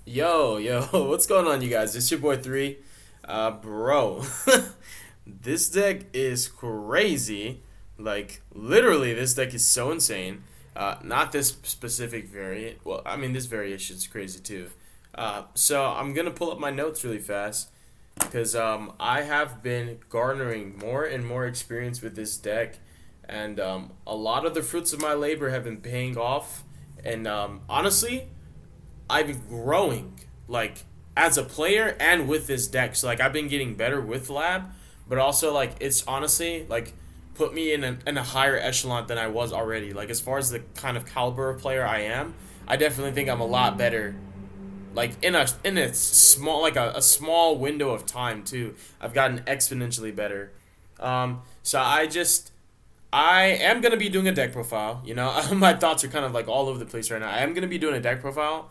Yo, what's going on, you guys? It's your boy 3. Bro, this deck is crazy. Like, literally, this deck is so insane. Not this specific variant. Well, I mean, this variation is crazy too. So I'm gonna pull up my notes really fast because I have been garnering more and more experience with this deck, and a lot of the fruits of my labor have been paying off. And honestly, I've been growing like as a player and with this deck. So like I've been getting better with Lab, but also like it's honestly like put me in a higher echelon than I was already. Like as far as the kind of caliber of player I am, I definitely think I'm a lot better. Like in a small like a small window of time too. I've gotten exponentially better. So I am gonna be doing a deck profile. You know, my thoughts are kind of like all over the place right now. I am gonna be doing a deck profile,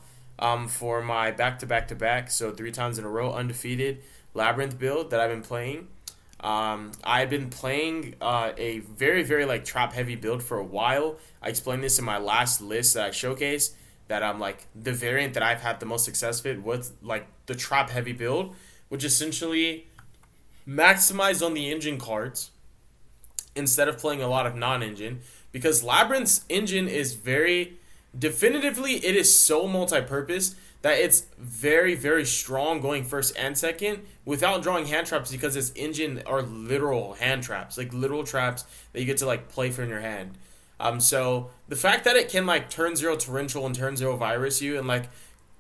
for my back to back to back, so 3 times in a row undefeated Labyrinth build that I've been playing. I've been playing a very like trap heavy build for a while. I explained this in my last list that I showcased. That I'm like the variant that I've had the most success with like the trap heavy build, which essentially maximized on the engine cards instead of playing a lot of non-engine, because Labyrinth's engine is very definitively, it is so multi-purpose that it's very strong going first and second without drawing hand traps, because its engine are literal hand traps, like literal traps that you get to like play for in your hand. So the fact that it can like turn zero torrential and turn zero virus you and like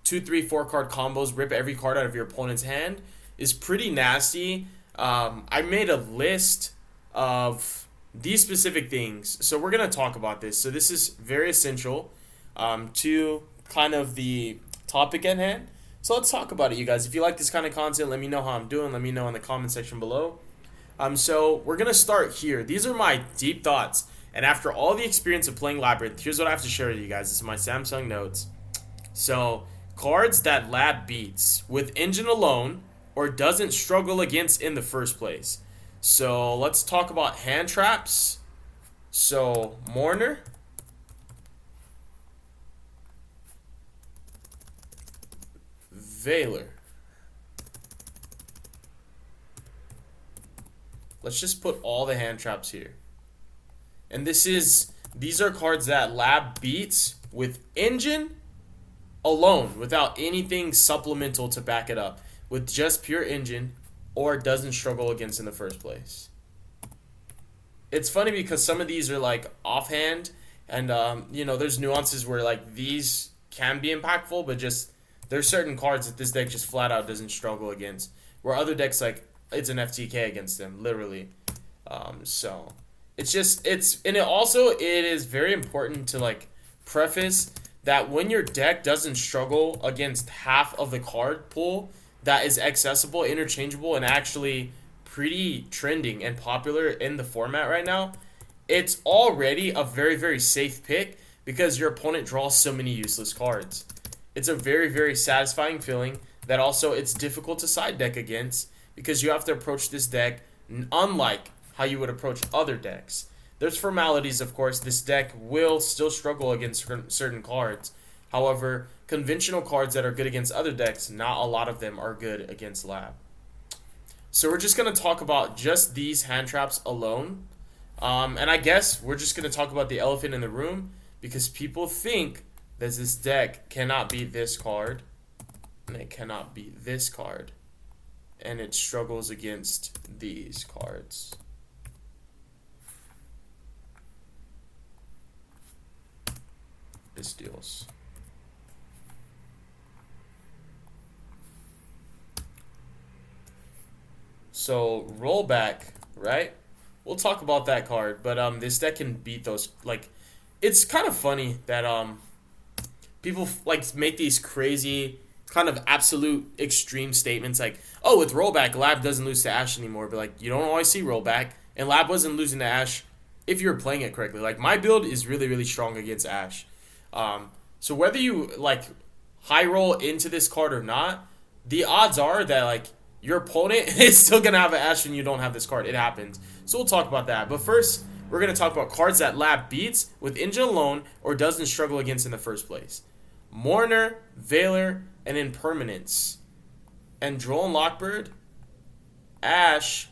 2, 3, 4 card combos rip every card out of your opponent's hand is pretty nasty. I made a list of these specific things, so we're gonna talk about this. So this is very essential to kind of the topic at hand. So let's talk about it, you guys. If you like this kind of content, let me know how I'm doing. Let me know in the comment section below. So we're gonna start here. These are my deep thoughts, and after all the experience of playing Labyrinth, here's what I have to share with you guys. This is my Samsung notes. So cards that Lab beats with engine alone or doesn't struggle against in the first place. So let's talk about hand traps. So Mourner, Veiler. Let's just put all the hand traps here. And these are cards that Lab beats with engine alone, without anything supplemental to back it up, with just pure engine, or doesn't struggle against in the first place. It's funny because some of these are like offhand, and there's nuances where like these can be impactful, but just there's certain cards that this deck just flat out doesn't struggle against, where other decks like it's an FTK against them, literally. So it is very important to like preface that when your deck doesn't struggle against half of the card pool that is accessible, interchangeable, and actually pretty trending and popular in the format right now, it's already a very safe pick because your opponent draws so many useless cards. It's a very satisfying feeling that also it's difficult to side deck against, because you have to approach this deck unlike how you would approach other decks. There's formalities, of course. This deck will still struggle against certain cards. However, conventional cards that are good against other decks, not a lot of them are good against Lab. So we're just going to talk about just these hand traps alone. And I guess we're just going to talk about the elephant in the room, because people think that this deck cannot beat this card, and it cannot beat this card, and it struggles against these cards. This deals. So rollback, right? We'll talk about that card, but this deck can beat those. Like, it's kind of funny that people like make these crazy kind of absolute extreme statements like, oh, with rollback, Lab doesn't lose to Ash anymore. But like, you don't always see rollback, and Lab wasn't losing to Ash if you're playing it correctly. Like, my build is really strong against Ash. So whether you like high roll into this card or not, the odds are that like your opponent is still gonna have an Ash when you don't have this card. It happens. So we'll talk about that. But first, we're gonna talk about cards that Lab beats with engine alone or doesn't struggle against in the first place. Mourner, Veiler, and Impermanence. And Droll and Lockbird, Ash,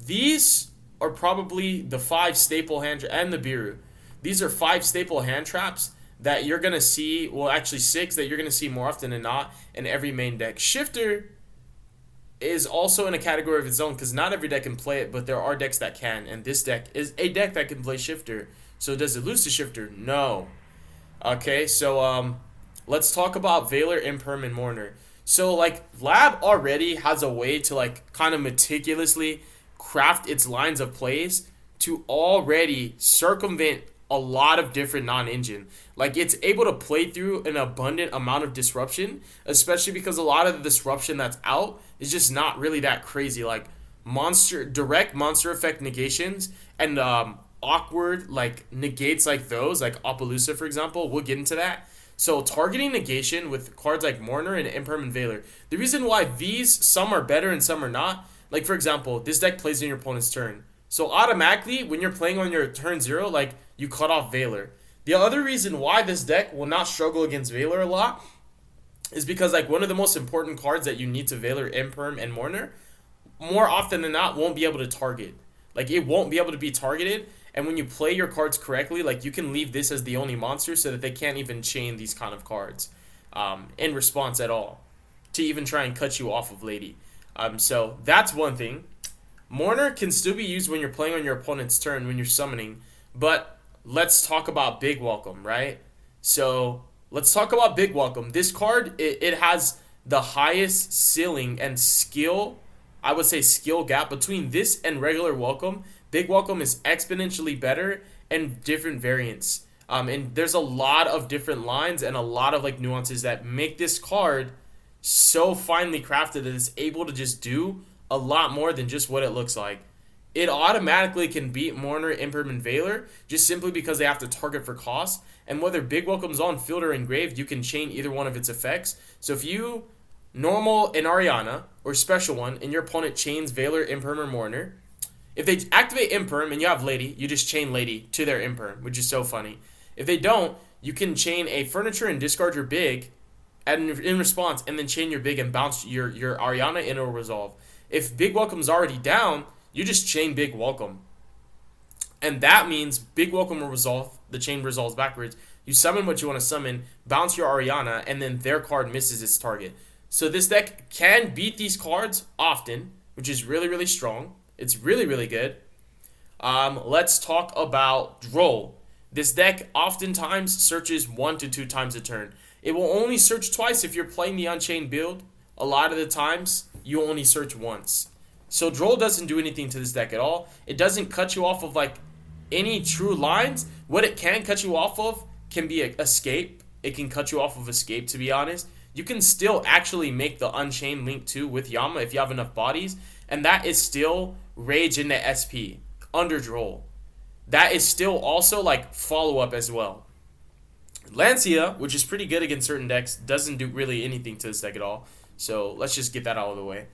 these are probably the 5 staple hand and the Biru. These are 5 staple hand traps that you're going to see, well actually 6 that you're going to see more often than not in every main deck. Shifter is also in a category of its own because not every deck can play it, but there are decks that can, and this deck is a deck that can play Shifter. So does it lose to Shifter? No. Okay, so let's talk about Veiler, Imperm, and Mourner. So like Lab already has a way to like kind of meticulously craft its lines of plays to already circumvent a lot of different non-engine. Like it's able to play through an abundant amount of disruption, especially because a lot of the disruption that's out is just not really that crazy. Like direct monster effect negations and awkward like negates like those, like Appaloosa for example. We'll get into that. So targeting negation with cards like Mourner and Imperm and Veiler. The reason why these, some are better and some are not, like for example, this deck plays in your opponent's turn. So automatically, when you're playing on your turn 0, like you cut off Veiler. The other reason why this deck will not struggle against Veiler a lot is because like one of the most important cards that you need to Veiler, Imperm, and Mourner, more often than not, won't be able to target. Like it won't be able to be targeted. And when you play your cards correctly, like you can leave this as the only monster so that they can't even chain these kind of cards in response at all to even try and cut you off of Lady. So that's one thing. Mourner can still be used when you're playing on your opponent's turn when you're summoning, but let's talk about Big Welcome, right? So let's talk about Big Welcome. This card, it has the highest ceiling and skill, I would say skill gap between this and regular Welcome. Big Welcome is exponentially better and different variants. And there's a lot of different lines and a lot of like nuances that make this card so finely crafted that it's able to just do a lot more than just what it looks like. It automatically can beat Mourner, Imperm, and Veiler just simply because they have to target for cost. And whether Big Welcome's on field or engraved, you can chain either one of its effects. So if you normal an Ariana or special one and your opponent chains Veiler, Imperm, or Mourner, if they activate Imperm and you have Lady, you just chain Lady to their Imperm, which is so funny. If they don't, you can chain a Furniture and discard your Big and in response, and then chain your Big and bounce your Ariana in or resolve. If Big Welcome's already down, you just chain Big Welcome. And that means Big Welcome will resolve, the chain resolves backwards. You summon what you want to summon, bounce your Ariana, and then their card misses its target. So this deck can beat these cards often, which is really, really strong. It's really, really good. Let's talk about Droll. This deck oftentimes searches 1 to 2 times a turn. It will only search twice if you're playing the Unchained build. A lot of the times, you only search once. So Droll doesn't do anything to this deck at all. It doesn't cut you off of like any true lines. What it can cut you off of can be Escape. It can cut you off of Escape, to be honest. You can still actually make the Unchained link too with Yama if you have enough bodies. And that is still Rage into SP under Droll. That is still also like follow-up as well. Lancia, which is pretty good against certain decks, doesn't do really anything to this deck at all. So let's just get that out of the way.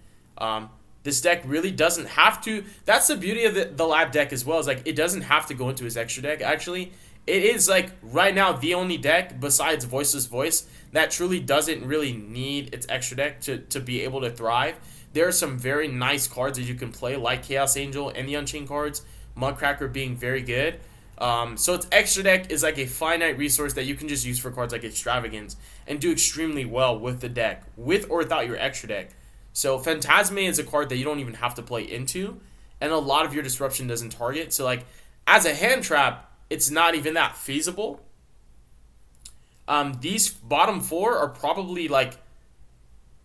This deck really doesn't have to. That's the beauty of the Lab deck as well. Is like it doesn't have to go into his extra deck. Actually, it is like right now the only deck besides Voiceless Voice that truly doesn't really need its extra deck to be able to thrive. There are some very nice cards that you can play, like Chaos Angel and the Unchained cards. Mudcracker being very good. So its extra deck is like a finite resource that you can just use for cards like Extravagance and do extremely well with the deck, with or without your extra deck. So Phantasme is a card that you don't even have to play into, and a lot of your disruption doesn't target. So like as a hand trap, it's not even that feasible. These bottom 4 are probably like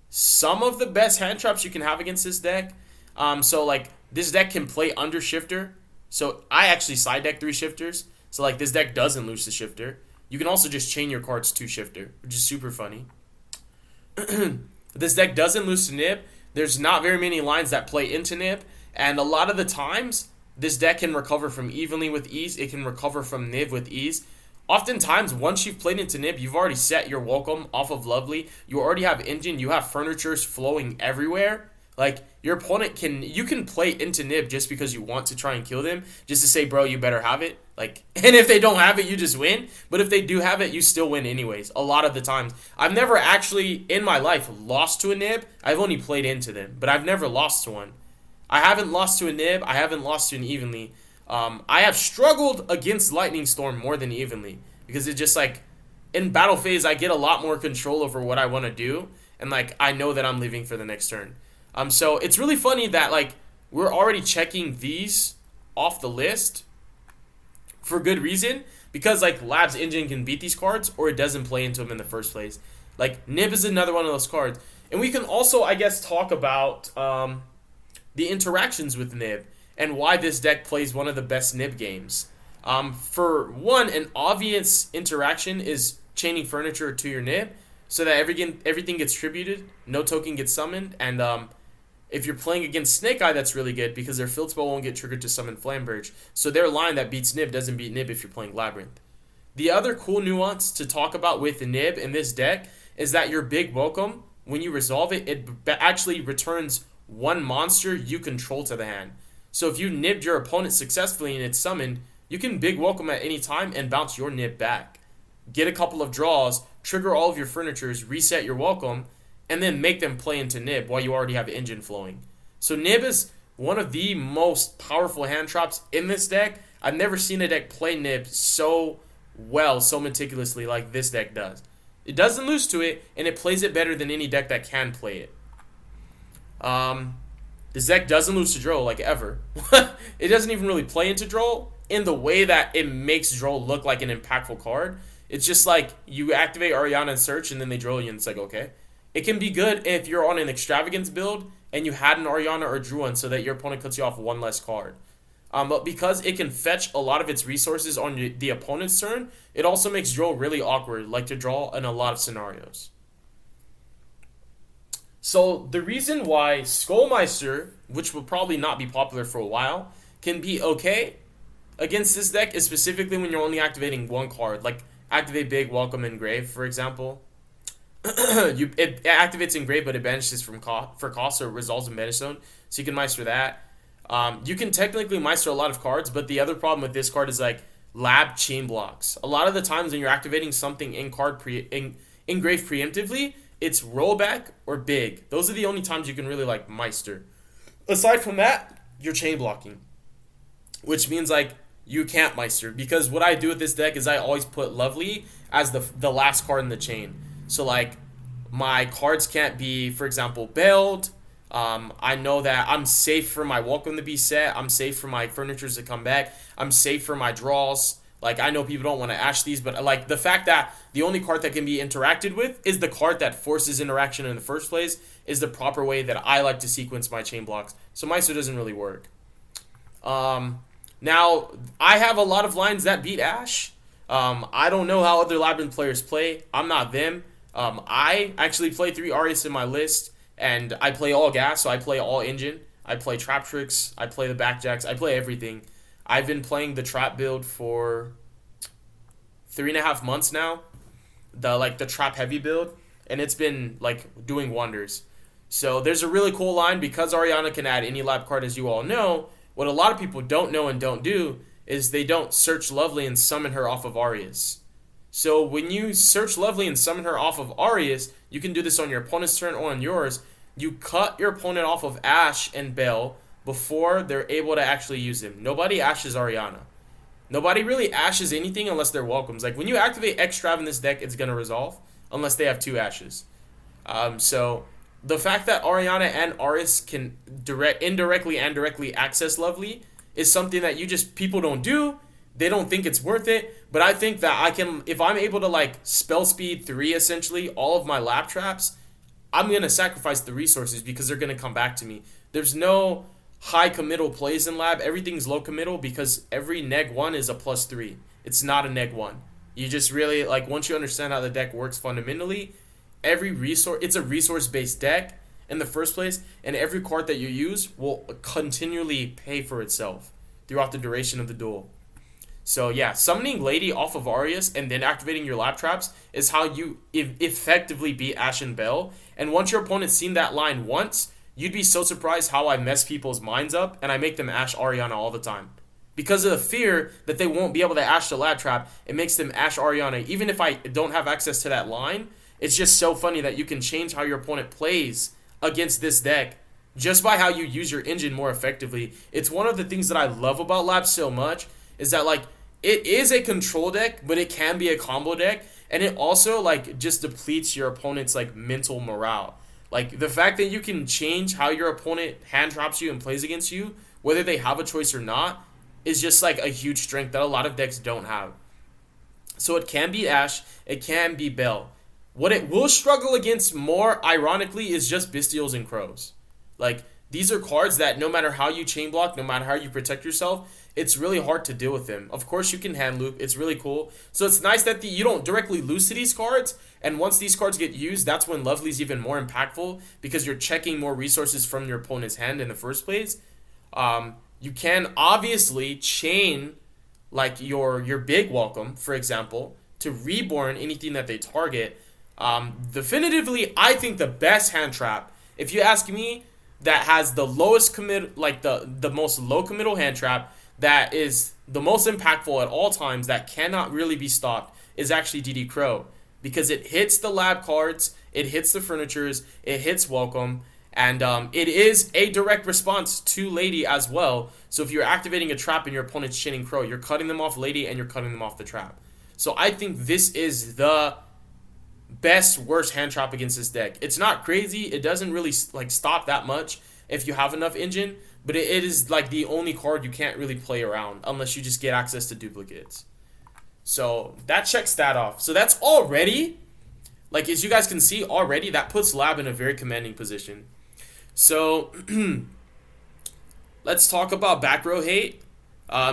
some of the best hand traps you can have against this deck. So like this deck can play under Shifter. So I actually side deck 3 Shifters. So like this deck doesn't lose the Shifter. You can also just chain your cards to Shifter, which is super funny. This deck doesn't lose to Nib. There's not very many lines that play into Nib. And a lot of the times, this deck can recover from Evenly with ease. It can recover from Nib with ease. Oftentimes, once you've played into Nib, you've already set your Welcome off of Lovely. You already have Engine. You have Furnitures flowing everywhere. Like your opponent you can play into Nib just because you want to try and kill them, just to say, bro, you better have it. Like, and if they don't have it, you just win. But if they do have it, you still win anyways. A lot of the times, I've never actually in my life lost to a Nib. I've only played into them, but I've never lost to one. I haven't lost to a Nib. I haven't lost to an Evenly. I have struggled against Lightning Storm more than Evenly because it just like in battle phase, I get a lot more control over what I want to do, and like I know that I'm leaving for the next turn. So it's really funny that like we're already checking these off the list for good reason because like Lab's engine can beat these cards or it doesn't play into them in the first place. Like Nib is another one of those cards, and we can also I guess talk about the interactions with Nib and why this deck plays one of the best Nib games. For one, an obvious interaction is chaining furniture to your Nib so that everything gets tributed, no token gets summoned, and if you're playing against Snake Eye, that's really good because their field spell won't get triggered to summon Flamberge. So their line that beats Nib doesn't beat Nib if you're playing Labyrinth. The other cool nuance to talk about with Nib in this deck is that your Big Welcome, when you resolve it, it actually returns one monster you control to the hand. So if you nibbed your opponent successfully and it's summoned, you can Big Welcome at any time and bounce your Nib back. Get a couple of draws, trigger all of your furnitures, reset your Welcome, and then make them play into Nib while you already have engine flowing. So Nib is one of the most powerful hand traps in this deck. I've never seen a deck play Nib so well, so meticulously like this deck does. It doesn't lose to it, and it plays it better than any deck that can play it. This deck doesn't lose to Droll, like ever. It doesn't even really play into Droll in the way that it makes Droll look like an impactful card. It's just like you activate Ariana and Search, and then they Droll you, and it's like, okay. It can be good if you're on an Extravagance build and you had an Ariana or drew one so that your opponent cuts you off one less card. But because it can fetch a lot of its resources on the opponent's turn, it also makes Droll really awkward, like to draw in a lot of scenarios. So the reason why Skullmeister, which will probably not be popular for a while, can be okay against this deck is specifically when you're only activating one card, like activate Big Welcome Engrave, for example. It activates Engrave, but it banishes for cost, so it resolves in Banishstone, so you can Meister that. You can technically Meister a lot of cards, but the other problem with this card is like Lab chain blocks. A lot of the times when you're activating something Engrave preemptively, it's rollback or big. Those are the only times you can really like Meister. Aside from that, you're chain blocking, which means like you can't Meister, because what I do with this deck is I always put Lovely as the last card in the chain. So like my cards can't be, for example, bailed. I know that I'm safe for my Welcome to be set. I'm safe for my furnitures to come back. I'm safe for my draws. Like, I know people don't want to ash these, but like the fact that the only card that can be interacted with is the card that forces interaction in the first place is the proper way that I like to sequence my chain blocks. So Meister doesn't really work. Now, I have a lot of lines that beat Ash. I don't know how other Labyrinth players play. I'm not them. I actually play 3 Arias in my list, and I play all gas, so I play all engine. I play Trap Tricks. I play the Backjacks. I play everything. I've been playing the Trap build for 3.5 months now, the Trap Heavy build, and it's been like doing wonders. So there's a really cool line because Ariana can add any lab card, as you all know. What a lot of people don't know and don't do is they don't search Lovely and summon her off of Arias. So when you search Lovely and summon her off of Arias, you can do this on your opponent's turn or on yours. You cut your opponent off of Ash and Bell before they're able to actually use him. Nobody ashes Ariana. Nobody really ashes anything unless they're welcomes. Like when you activate Extrav in this deck, it's going to resolve unless they have 2 ashes. So the fact that Ariana and Aris can indirectly and directly access Lovely is something that people don't do. They don't think it's worth it, but I think that I can, if I'm able to like spell speed 3 essentially all of my lab traps, I'm going to sacrifice the resources because they're going to come back to me. There's no high committal plays in lab. Everything's low committal because every neg 1 is a +3. It's not a neg 1. You just really, like, once you understand how the deck works fundamentally, it's a resource-based deck in the first place, and every card that you use will continually pay for itself throughout the duration of the duel. So yeah, summoning Lady off of Arias and then activating your lab traps is how you effectively beat Ash and Bell. And once your opponent's seen that line once, you'd be so surprised how I mess people's minds up and I make them Ash Ariana all the time. Because of the fear that they won't be able to Ash the Lab Trap, it makes them Ash Ariana. Even if I don't have access to that line, it's just so funny that you can change how your opponent plays against this deck just by how you use your engine more effectively. It's one of the things that I love about Lab so much is that, like, it is a control deck, but it can be a combo deck, and it also, like, just depletes your opponent's, like, mental morale. Like, the fact that you can change how your opponent hand traps you and plays against you, whether they have a choice or not, is just, like, a huge strength that a lot of decks don't have. So it can be Ash, it can be Bell. What it will struggle against more, ironically, is just Bestials and Crows. Like, these are cards that no matter how you chain block, no matter how you protect yourself, it's really hard to deal with them. Of course, you can hand loop. It's really cool. So it's nice that you don't directly lose to these cards. And once these cards get used, that's when Lovely's even more impactful because you're checking more resources from your opponent's hand in the first place. You can obviously chain like your big welcome, for example, to reborn anything that they target. Definitively, I think the best hand trap, if you ask me, that has the lowest commit, like the most low committal hand trap, that is the most impactful at all times, that cannot really be stopped, is actually DD Crow. Because it hits the lab cards, it hits the furnitures, it hits welcome, and it is a direct response to Lady as well. So if you're activating a trap and your opponent's chaining Crow, you're cutting them off Lady and you're cutting them off the trap. So I think this is the best worst hand trap against this deck. It's not crazy. It doesn't really like stop that much if you have enough engine, but it is like the only card you can't really play around unless you just get access to duplicates. So that checks that off. So that's already, like, as you guys can see already, that puts Lab in a very commanding position. So let's talk about back row hate.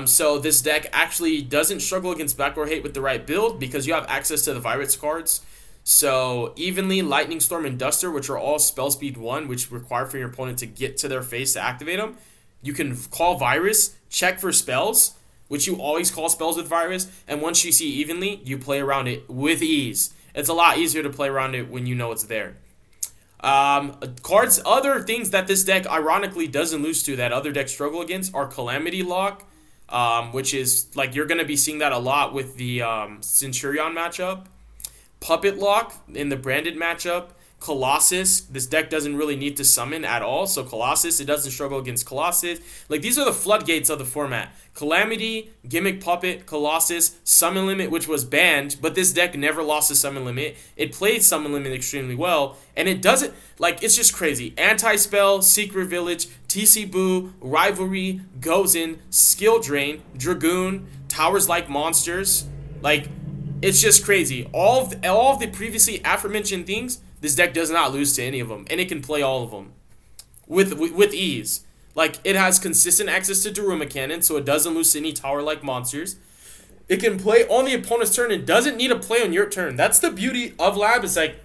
So this deck actually doesn't struggle against back row hate with the right build because you have access to the Virus cards. So Evenly, Lightning Storm, and Duster, which are all spell speed 1, which require for your opponent to get to their face to activate them. You can call Virus, check for spells, which you always call spells with Virus, and once you see Evenly, you play around it with ease. It's a lot easier to play around it when you know it's there. Cards, other things that this deck ironically doesn't lose to that other decks struggle against are Calamity Lock, which is, like, you're going to be seeing that a lot with the Centurion matchup. Puppet Lock in the branded matchup. Colossus, this deck doesn't really need to summon at all, so Colossus, it doesn't struggle against Colossus. Like, these are the floodgates of the format. Calamity, Gimmick Puppet, Colossus, Summon Limit, which was banned, but this deck never lost a Summon Limit. It played Summon Limit extremely well, and it doesn't, like, it's just crazy. Anti-Spell, Secret Village, TC Boo, Rivalry, Goes In, Skill Drain, Dragoon, Towers Like Monsters, like, it's just crazy. All of the previously aforementioned things, this deck does not lose to any of them, and it can play all of them with ease. Like, it has consistent access to Daruma Cannon, so it doesn't lose to any tower-like monsters. It can play on the opponent's turn and doesn't need to play on your turn. That's the beauty of Lab. It's like,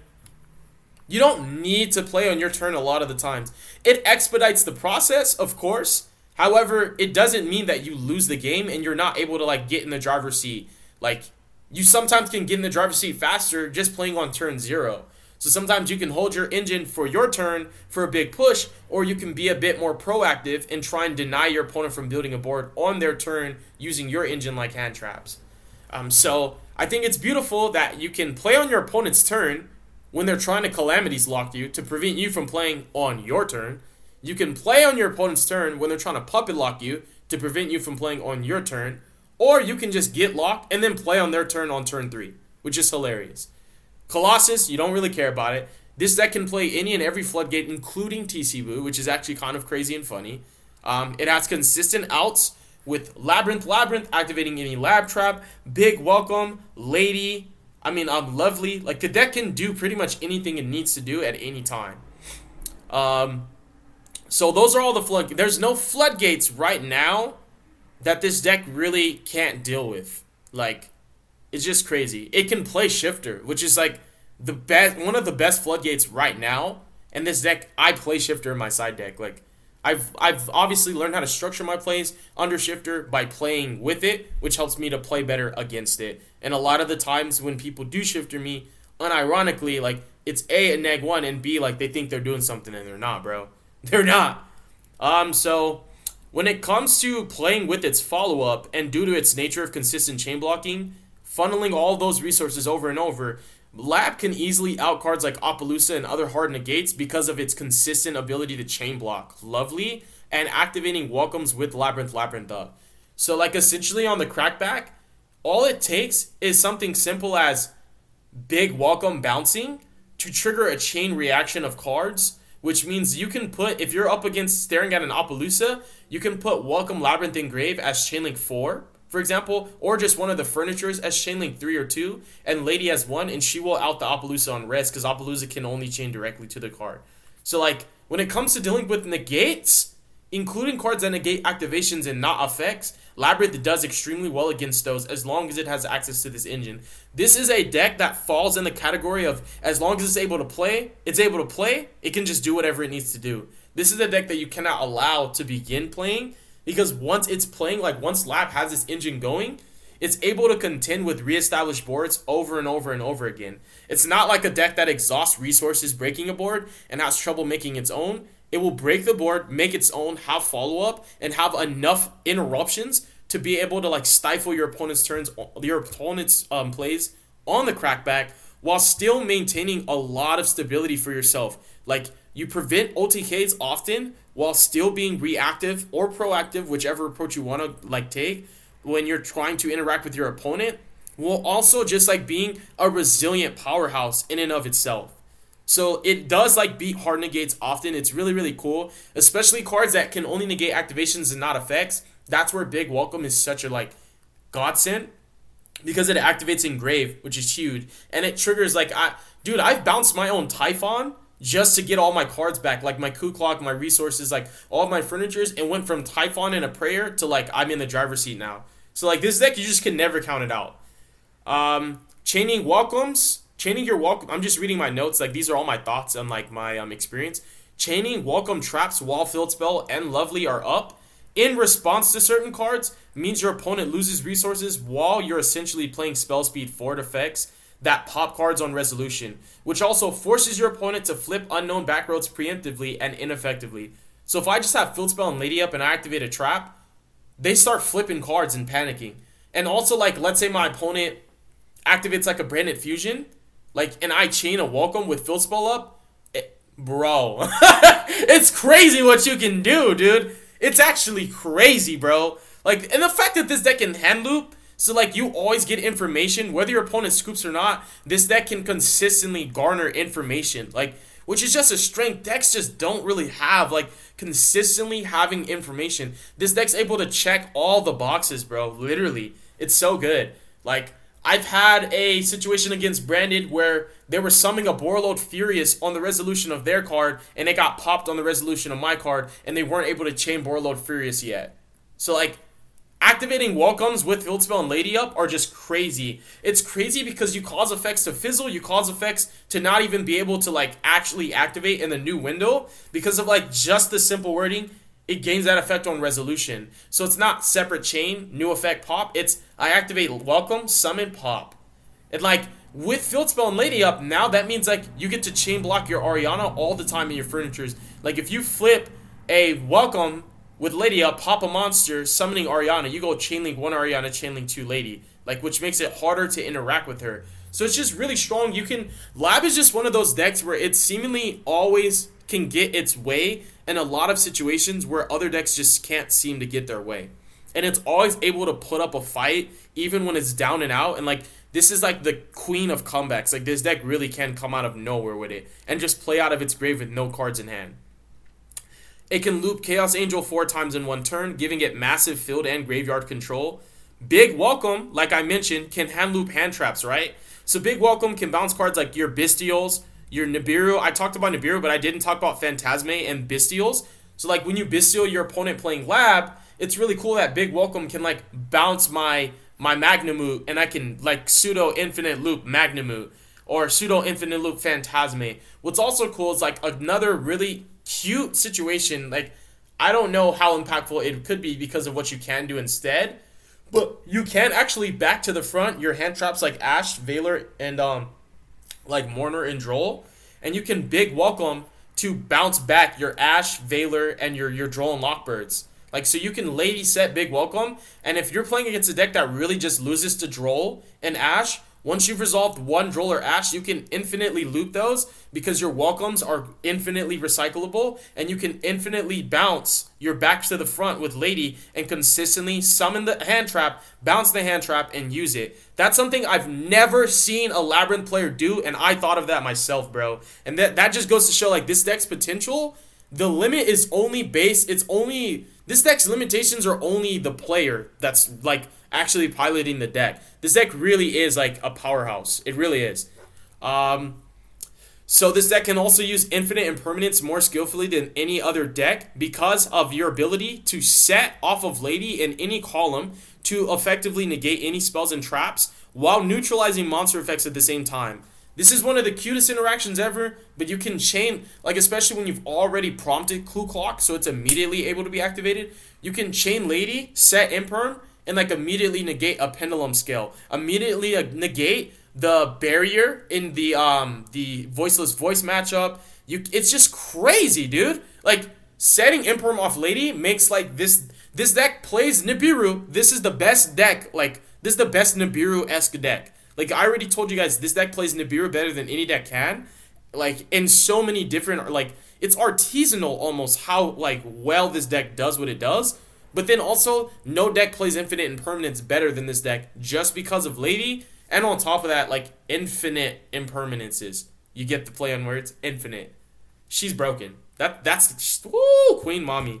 you don't need to play on your turn a lot of the times. It expedites the process, of course. However, it doesn't mean that you lose the game and you're not able to, like, get in the driver's seat. Like, you sometimes can get in the driver's seat faster just playing on turn 0. So sometimes you can hold your engine for your turn for a big push, or you can be a bit more proactive and try and deny your opponent from building a board on their turn using your engine like hand traps. So I think it's beautiful that you can play on your opponent's turn when they're trying to Calamities Lock you to prevent you from playing on your turn. You can play on your opponent's turn when they're trying to Puppet Lock you to prevent you from playing on your turn. Or you can just get locked and then play on their turn on turn 3, which is hilarious. Colossus, you don't really care about it. This deck can play any and every floodgate, including TC Boo, which is actually kind of crazy and funny. It has consistent outs with Labyrinth, activating any lab trap, Big Welcome, Lady, Lovely. Like, the deck can do pretty much anything it needs to do at any time. So those are all the floodgates. There's no floodgates right now that this deck really can't deal with. Like, it's just crazy. It can play Shifter, which is like the best, one of the best floodgates right now. And this deck, I play Shifter in my side deck. Like, I've obviously learned how to structure my plays under Shifter by playing with it, which helps me to play better against it. And a lot of the times when people do Shifter me, unironically, like, it's A, a neg 1, and B, like, they think they're doing something and they're not, bro. They're not. So when it comes to playing with its follow-up, and due to its nature of consistent chain blocking, funneling all those resources over and over, Lab can easily out cards like Appaloosa and other hard negates because of its consistent ability to chain block. Lovely, and activating welcomes with Labyrinth up. So like essentially on the crackback, all it takes is something simple as big welcome bouncing to trigger a chain reaction of cards, which means you can put, if you're up against staring at an Appaloosa, you can put welcome Labyrinth Engrave as chainlink 4, for example, or just one of the furnitures as chainlink 3 or 2, and Lady as 1, and she will out the Appaloosa on res, because Appaloosa can only chain directly to the card. So like, when it comes to dealing with negates, including cards that negate activations and not effects, Labyrinth does extremely well against those as long as it has access to this engine. This is a deck that falls in the category of as long as it's able to play, it can just do whatever it needs to do. This is a deck that you cannot allow to begin playing, because once it's playing, like once Lab has this engine going, it's able to contend with reestablished boards over and over and over again. It's not like a deck that exhausts resources breaking a board and has trouble making its own. It will break the board, make its own, have follow-up, and have enough interruptions to be able to like stifle your opponent's plays on the crackback while still maintaining a lot of stability for yourself. Like, you prevent OTKs often while still being reactive or proactive, whichever approach you want to like take when you're trying to interact with your opponent, while also just like being a resilient powerhouse in and of itself. So it does like beat hard negates often. It's really, really cool, especially cards that can only negate activations and not effects. That's where Big Welcome is such a like godsend, because it activates Engrave, which is huge, and it triggers like I've bounced my own Typhon just to get all my cards back, like my Coup Clock, my resources, like all of my furnitures, and went from Typhon and a prayer to like I'm in the driver's seat now. So like this deck, you just can never count it out. Chaining welcomes. Chaining your welcome, I'm just reading my notes, like these are all my thoughts and like my experience. Chaining welcome traps while Field Spell and Lovely are up in response to certain cards means your opponent loses resources while you're essentially playing spell speed forward effects that pop cards on resolution, which also forces your opponent to flip unknown back roads preemptively and ineffectively. So if I just have Field Spell and Lady up and I activate a trap, they start flipping cards and panicking. And also like, let's say my opponent activates like a Branded Fusion, like, and I chain a welcome with Field Spell up, bro. It's crazy what you can do, dude. It's actually crazy, bro. Like, and the fact that this deck can hand loop, so like you always get information, whether your opponent scoops or not, this deck can consistently garner information, like, which is just a strength decks just don't really have, like, consistently having information. This deck's able to check all the boxes, bro, literally. It's so good. Like, I've had a situation against Branded where they were summoning a Borreload Furious on the resolution of their card, and it got popped on the resolution of my card, and they weren't able to chain Borreload Furious yet. So, like, activating welcomes with Field Spell and Lady up are just crazy. It's crazy because you cause effects to fizzle, you cause effects to not even be able to, like, actually activate in the new window because of, like, just the simple wording. It gains that effect on resolution. So it's not separate chain, new effect, pop. It's I activate welcome, summon, pop. And like with Field Spell and Lady up, now that means like you get to chain block your Ariana all the time in your furnitures. Like if you flip a welcome with Lady up, pop a monster, summoning Ariana, you go chainlink 1 Ariana, chainlink 2 Lady. Like which makes it harder to interact with her. So it's just really strong. Lab is just one of those decks where it seemingly always can get its way in a lot of situations where other decks just can't seem to get their way. And it's always able to put up a fight even when it's down and out. And like this is like the queen of comebacks. Like this deck really can come out of nowhere with it and just play out of its grave with no cards in hand. It can loop Chaos Angel 4 times in one turn, giving it massive field and graveyard control. Big Welcome, like I mentioned, can hand loop hand traps, right? So Big Welcome can bounce cards like your Bestials, your Nibiru. I talked about Nibiru, but I didn't talk about Phantasme and Bestials. So like when you Bestial your opponent playing Lab, it's really cool that Big Welcome can like bounce my Magnamute, and I can like pseudo infinite loop Magnamute or pseudo infinite loop Phantasme. What's also cool is like another really cute situation. Like I don't know how impactful it could be because of what you can do instead, but you can actually back to the front your hand traps like Ash, Valor, and like Mourner and Droll, and you can Big Welcome to bounce back your Ash, Valor, and your Droll and Lockbirds. Like, so you can lady set Big Welcome, and if you're playing against a deck that really just loses to Droll and Ash, once you've resolved one Droll or Ash, you can infinitely loop those because your Welcomes are infinitely recyclable, and you can infinitely bounce your back to the front with Lady and consistently summon the hand trap, bounce the hand trap, and use it. That's something I've never seen a Labyrinth player do, and I thought of that myself, bro. And that just goes to show, like, this deck's potential, the limit is only based, this deck's limitations are only the player that's, like, actually piloting the deck. This deck really is, like, a powerhouse. It really is. So this deck can also use infinite impermanence more skillfully than any other deck because of your ability to set off of Lady in any column to effectively negate any spells and traps while neutralizing monster effects at the same time. This is one of the cutest interactions ever, but you can chain, like, especially when you've already prompted Clue Clock, so it's immediately able to be activated. You can chain Lady, set Imperm, and, like, immediately negate a Pendulum Scale. Immediately negate the barrier in the Voiceless Voice matchup. It's just crazy, dude. Like, setting Imperm off Lady makes, like, this deck plays Nibiru. This is the best deck, like, this is the best Nibiru-esque deck. Like, I already told you guys, this deck plays Nibiru better than any deck can. Like, in so many different, like, it's artisanal almost how, like, well this deck does what it does. But then also, no deck plays Infinite Impermanence better than this deck just because of Lady. And on top of that, like, infinite impermanences. You get the play on words? Infinite. She's broken. That's, woo, Queen Mommy.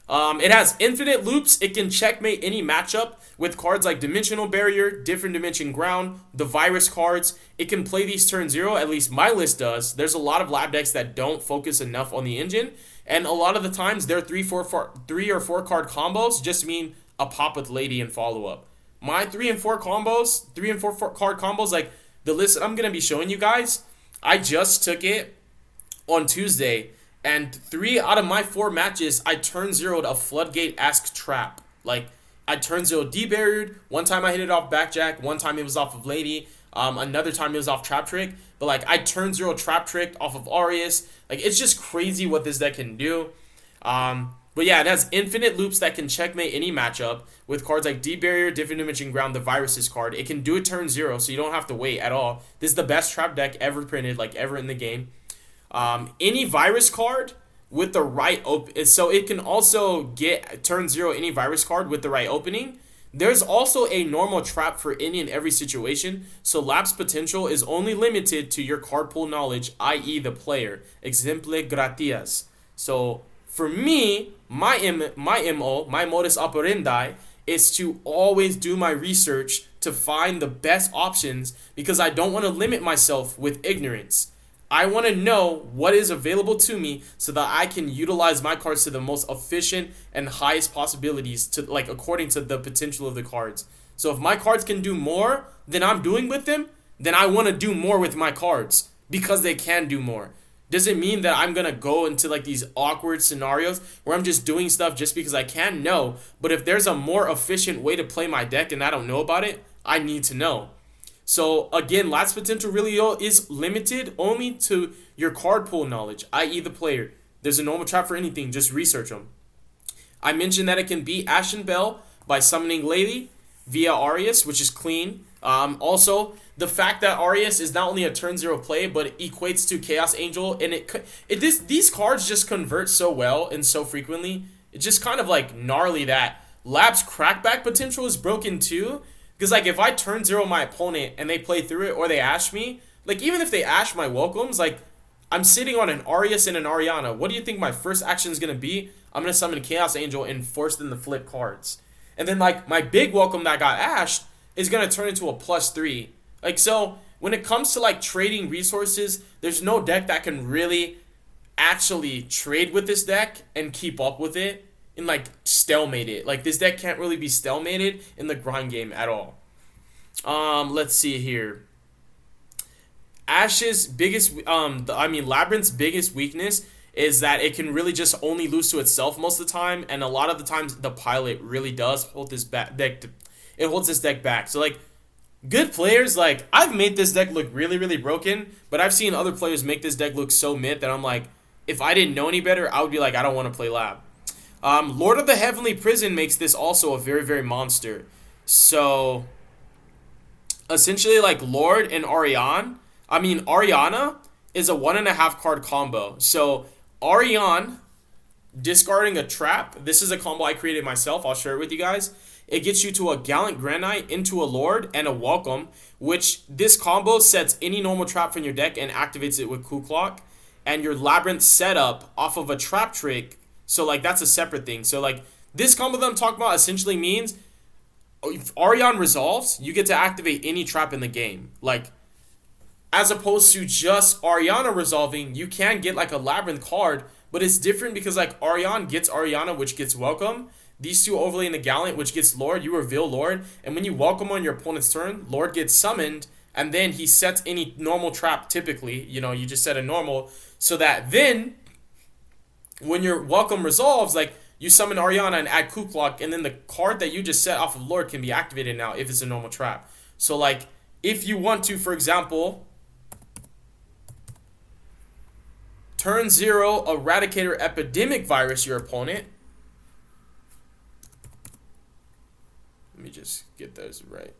It has infinite loops. It can checkmate any matchup with cards like Dimensional Barrier, Different Dimension Ground, the Virus cards. It can play these turn 0, at least my list does. There's a lot of lab decks that don't focus enough on the engine, and a lot of the times their 3 or 4 card combos just mean a pop with Lady and follow-up. My 3 and 4 card combos, like the list that I'm going to be showing you guys, I just took it on Tuesday, and 3 out of my 4 matches, I turn 0'd a Floodgate-esque trap. Like, I turn 0 debarriered. One time I hit it off Backjack. One time it was off of Lady. Another time it was off Trap Trick. But, like, I turn 0 Trap Trick off of Arius. Like, it's just crazy what this deck can do. But yeah, it has infinite loops that can checkmate any matchup with cards like Debarrier, Different Dimension Ground, the Viruses card. It can do it turn 0, so you don't have to wait at all. This is the best trap deck ever printed, like, ever in the game. Any Virus card with the right so it can also get turn 0 any Virus card with the right opening. There's also a normal trap for any and every situation, so Lab's potential is only limited to your card pool knowledge, i.e. the player. Exemple gratias. So for me, my modus operandi is to always do my research to find the best options because I don't want to limit myself with ignorance. I want to know what is available to me so that I can utilize my cards to the most efficient and highest possibilities to, like, according to the potential of the cards. So if my cards can do more than I'm doing with them, then I want to do more with my cards because they can do more. Doesn't mean that I'm going to go into, like, these awkward scenarios where I'm just doing stuff just because I can. No, but if there's a more efficient way to play my deck and I don't know about it, I need to know. So, again, Lab's potential really is limited only to your card pool knowledge, i.e. the player. There's a normal trap for anything. Just research them. I mentioned that it can beat Ashen Bell by summoning Lady via Arius, which is clean. Also, the fact that Arius is not only a turn 0 play, but it equates to Chaos Angel, and these cards just convert so well and so frequently. It's just kind of, like, gnarly that Lab's crackback potential is broken too. Because, like, if I turn 0 my opponent and they play through it or they ash me, like, even if they ash my welcomes, like, I'm sitting on an Arius and an Ariana. What do you think my first action is going to be? I'm going to summon Chaos Angel and force them to flip cards. And then, like, my big welcome that got ashed is going to turn into a +3. Like, so, when it comes to, like, trading resources, there's no deck that can really actually trade with this deck and keep up with it. And, like, stalemate it. Like, this deck can't really be stalemated in the grind game at all. Let's see here. Ash's biggest, Labyrinth's biggest weakness is that it can really just only lose to itself most of the time, and a lot of the times the pilot really does hold this deck. It holds this deck back. So, like, good players, like, I've made this deck look really, really broken, but I've seen other players make this deck look so mid that I'm like, if I didn't know any better, I would be like, I don't want to play Lab. Lord of the Heavenly Prison makes this also a very, very monster. So, essentially, like Lord and Ariana is a 1.5 card combo. So, Ariane discarding a trap. This is a combo I created myself. I'll share it with you guys. It gets you to a Gallant Grand Knight into a Lord and a Welcome, which this combo sets any normal trap from your deck and activates it with Coup Clock. And your Labyrinth setup off of a trap trick. So, like, that's a separate thing. So, like, this combo that I'm talking about essentially means if Ariane resolves, you get to activate any trap in the game. Like, as opposed to just Ariana resolving, you can get, like, a Labyrinth card, but it's different because, like, Ariane gets Ariana, which gets Welcome. These two overlay in the Gallant, which gets Lord. You reveal Lord. And when you Welcome on your opponent's turn, Lord gets summoned. And then he sets any normal trap typically. You know, you just set a normal. So that then, when your Welcome resolves, like, you summon Ariana and add Coup Clock. And then the card that you just set off of Lord can be activated now if it's a normal trap. So, like, if you want to, for example, turn 0, Eradicator Epidemic Virus your opponent. Let me just get those right.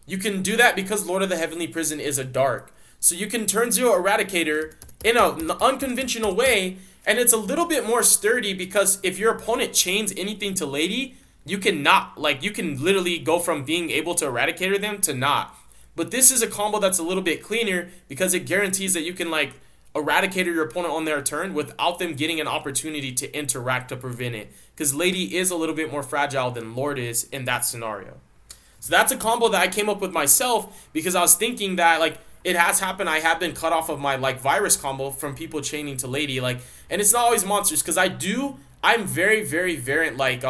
You can do that because Lord of the Heavenly Prison is a dark. So you can turn 0 Eradicator in an unconventional way, and it's a little bit more sturdy because if your opponent chains anything to Lady, you cannot, like, you can literally go from being able to Eradicator them to not. But this is a combo that's a little bit cleaner because it guarantees that you can, like, Eradicator your opponent on their turn without them getting an opportunity to interact to prevent it. Because Lady is a little bit more fragile than Lord is in that scenario. So that's a combo that I came up with myself because I was thinking that, like, it has happened. I have been cut off of my, like, virus combo from people chaining to Lady. Like, and it's not always monsters because I'm very, very, very, like,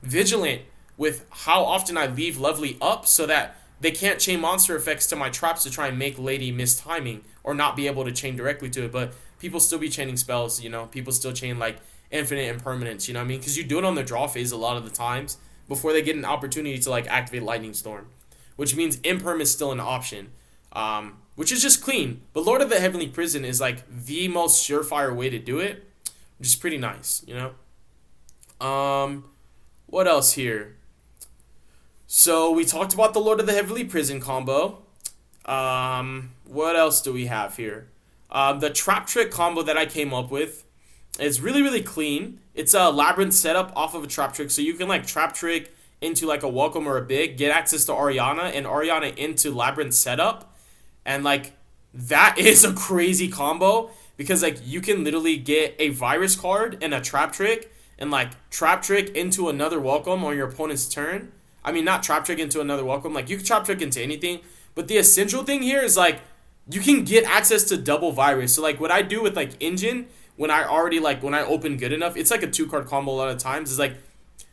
vigilant with how often I leave Lovely up so that they can't chain monster effects to my traps to try and make Lady miss timing or not be able to chain directly to it. But people still be chaining spells, you know. People still chain, like, Infinite Impermanence, you know what I mean? Because you do it on the draw phase a lot of the times before they get an opportunity to, like, activate Lightning Storm. Which means Imperm is still an option. Which is just clean. But Lord of the Heavenly Prison is, like, the most surefire way to do it. Which is pretty nice, you know? What else here? So, we talked about the Lord of the Heavenly Prison combo. What else do we have here? The Trap Trick combo that I came up with is really, really clean. It's a Labyrinth setup off of a Trap Trick. So, you can, like, Trap Trick into, like, a Welcome or a Big, get access to Ariana, and Ariana into Labyrinth setup. And, like, that is a crazy combo because, like, you can literally get a Virus card and a Trap Trick and, like, Trap Trick into another Welcome on your opponent's turn. I mean, not Trap Trick into another Welcome. Like, you can Trap Trick into anything. But the essential thing here is, like, you can get access to double Virus. So, like, what I do with, like, Engine, when I open good enough, it's, like, a 2-card combo a lot of times, is, like,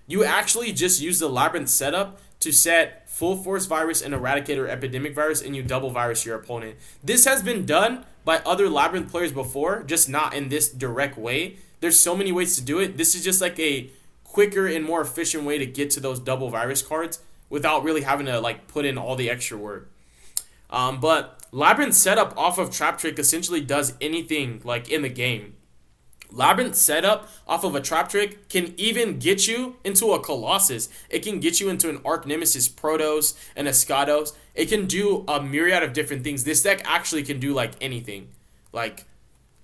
you actually just use the Labyrinth setup to set Full Force Virus and Eradicator Epidemic Virus, and you double Virus your opponent. This has been done by other Labyrinth players before, just not in this direct way. There's so many ways to do it. This is just like a quicker and more efficient way to get to those double Virus cards without really having to, like, put in all the extra work. But Labyrinth setup off of Trap Trick essentially does anything, like, in the game. Labyrinth setup off of a Trap Trick can even get you into a Colossus. It can get you into an Arch Nemesis Protos, an Escados. It can do a myriad of different things. This deck actually can do, like, anything. Like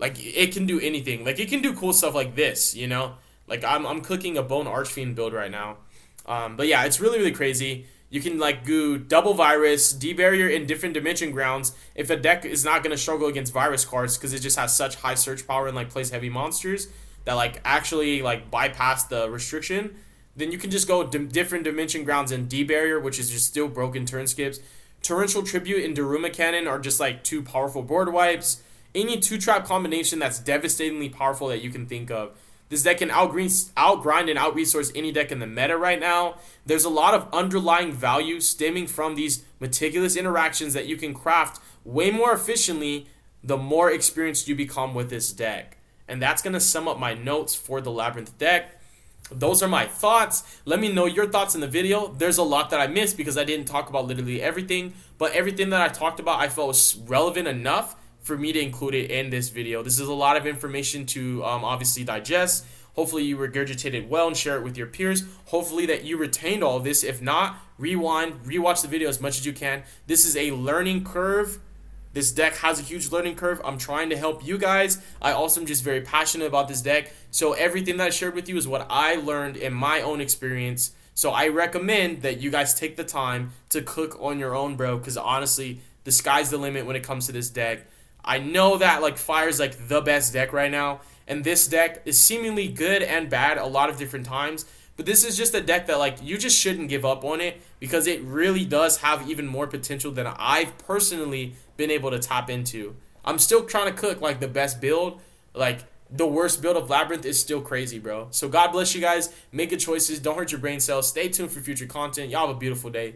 it can do anything. Like, it can do cool stuff like this, you know? Like, I'm cooking a Bone Archfiend build right now. But yeah, it's really, really crazy. You can, like, do double Virus, D-Barrier in different Dimension Grounds if a deck is not going to struggle against Virus cards because it just has such high search power and, like, plays heavy monsters that, like, actually, like, bypass the restriction. Then you can just go different Dimension Grounds and D-Barrier, which is just still broken turn skips. Torrential Tribute and Daruma Cannon are just, like, 2 powerful board wipes. Any 2-trap combination that's devastatingly powerful that you can think of. This deck can outgrind and out-resource any deck in the meta right now. There's a lot of underlying value stemming from these meticulous interactions that you can craft way more efficiently the more experienced you become with this deck. And that's going to sum up my notes for the Labyrinth deck. Those are my thoughts. Let me know your thoughts in the video. There's a lot that I missed because I didn't talk about literally everything. But everything that I talked about I felt was relevant enough for me to include it in this video. This is a lot of information to obviously digest. Hopefully you regurgitate it well and share it with your peers. Hopefully that you retained all of this. If not, rewind, rewatch the video as much as you can. This is a learning curve. This deck has a huge learning curve. I'm trying to help you guys. I also am just very passionate about this deck. So everything that I shared with you is what I learned in my own experience. So I recommend that you guys take the time to cook on your own, bro, because honestly, the sky's the limit when it comes to this deck. I know that like Fire's like the best deck right now, and this deck is seemingly good and bad a lot of different times. But this is just a deck that like you just shouldn't give up on it, because it really does have even more potential than I've personally been able to tap into. I'm still trying to cook like the best build. Like the worst build of Labyrinth is still crazy, bro. So God bless you guys. Make good choices. Don't hurt your brain cells. Stay tuned for future content. Y'all have a beautiful day.